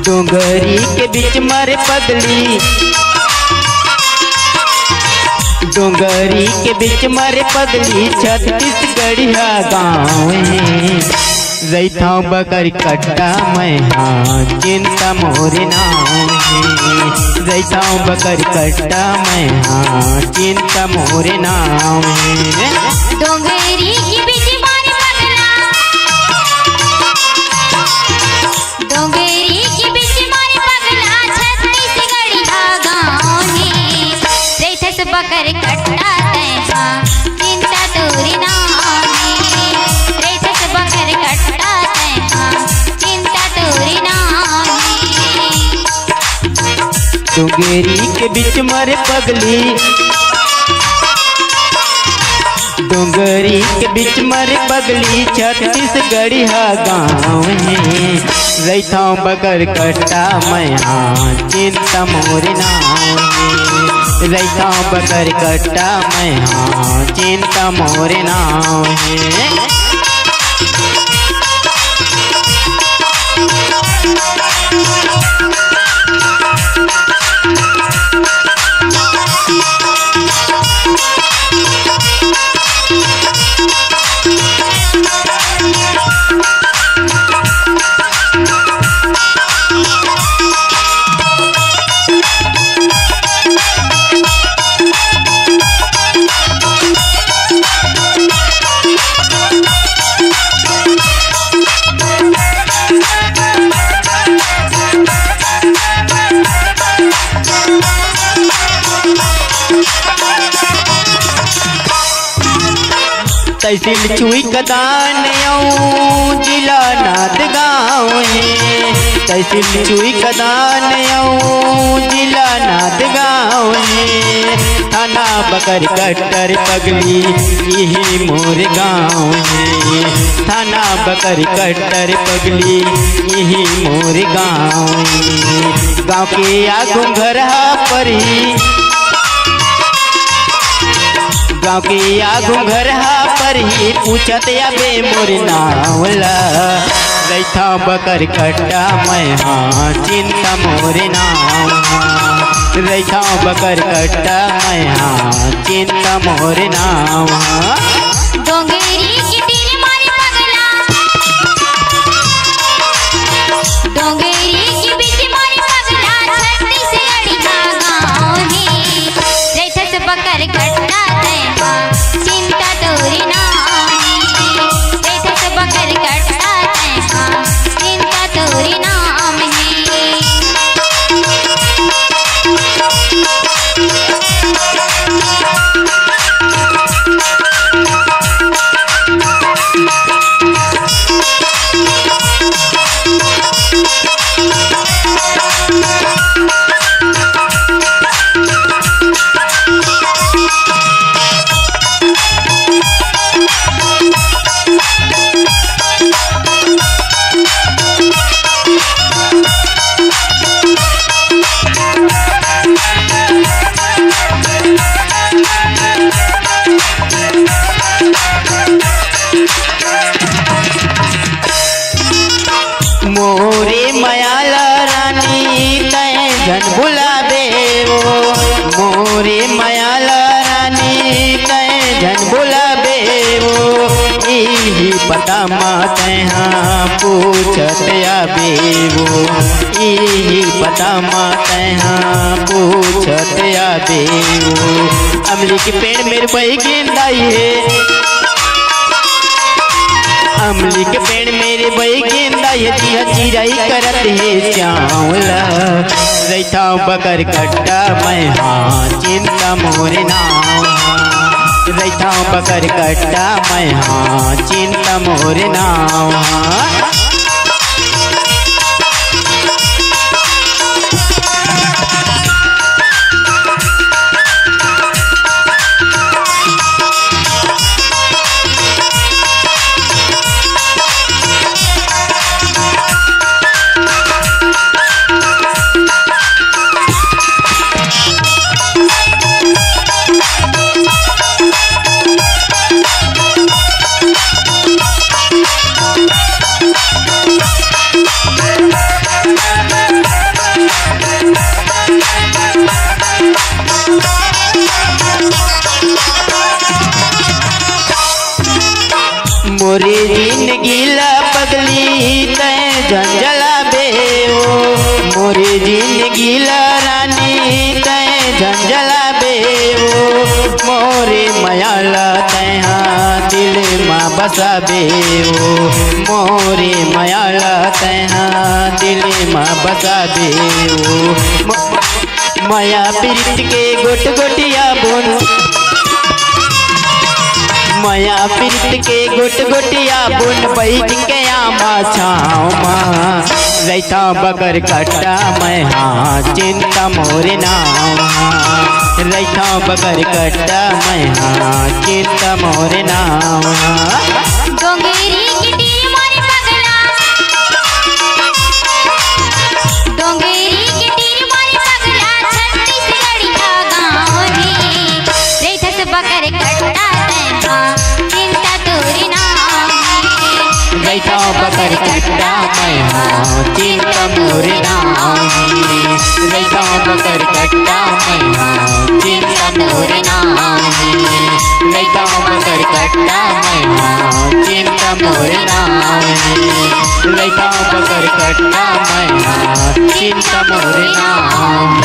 डोंगरी के बीच मारे पगली, डोंगरी के बीच मारे पगली, छत्तीसगढ़िया गाँव है। रैथा बकर कट्टा मैं हाँ चिंता मोरे नाम है। रैथा बकर कट्टा मैं हाँ चिंता मोरे नाम है। डोंगरी के बीच मारे पगला, डोंगरी के बीच मारे पगला, छत्तीसगढ़िया गाँव है। रैथस बकर कट्टा तैहा चिंता तोरी नाम है। रैथस बकर कट्टा तैहा चिंता तोरी नाम है। डोंगरी के बीच मारे पगली, डोंगरी के बीच मारे पगली, छत्तीसगढ़िया गाँव है। रैथा बकर कट्टा मैं हाँ चिंता मोरे नाम है। रैथा बकर कट्टा मैं हाँ चिंता मोरे नाम है। तहसील छुई कदान जिला नाथ गाँव है। तहसील छुई कदान जिला नाथ गाँव है। थाना बकर कट्टर पगली यही मोर गाँव है। थाना बकर कट्टर पगली यही मोर गाँव है। गाँव के आगू घरहा पर ही, गाँव के आगू घरहा पर ही पूछत अबे मोर नावला। रैथा बकर कट्टा मैं हाँ चिंता मोरे नाम। रैथा बकर कट्टा मैं हाँ चिंता मोरे नाम। डोंगरी के तीर मारे पगला, डोंगरी के बीच मारे पगला, छत्तीसगढ़िया गाँव है। रैथस बकर कट्टा तैहा चिंता तोरी नाम है। रैथस बकर कट्टा तैहा चिंता तोरी नाम है। मोरे मयाला रानी तय जन बुलावे वो। मोरे मयाला रानी तय जन बुलावे वो। यही पता मात हाँ पूछत आबे वो। यही पता मात हाँ पूछत आबे वो। अमली के पेड़ मेरे बही गेंदाई है। अमली के पेड़ मेरे बही गेंदा ये चिराई करत है चावला। रैथा बकर कट्टा मैं हाँ चिंता मोरे नाम। रैथा बकर कट्टा मैं हाँ चिंता मोरे नाम। मोरी जिंदगी ला पगली तय झंझला बेओ मोरी जिंदगी ला रानी तय झंझला बेओ मोरे मयाला तैहा दिल माँ बसा बेओ मोरे मयाला तैहा दिल माँ बसा बेओ माया प्रीत के गोट गोटिया बुन माया प्रीत के गोट गोटिया बुन बैठ के आमा छाँव माँ रैता बगर कट्टा मैं हाँ चिंता मोरे नाम रैता बगर कट्टा मैं हाँ चिंता मोरे नाम डोंगेरी की टीर मारी पगला डोंगेरी की टीर मारी पगला छत्तीसगढ़िया गाँव में रैथस बकर कट्टा तैहा चिंता तोरी नाम रैता बगर कट्टा मैं हाँ चिंता मोरे नाम रैता बगर कट्टा मैं हाँ चिंता मोरे नाम रैता बगर कट्टा मैं हाँ चिंता मोरे नाम रैता बगर कट्टा मैं हाँ चिंता मोरे नाम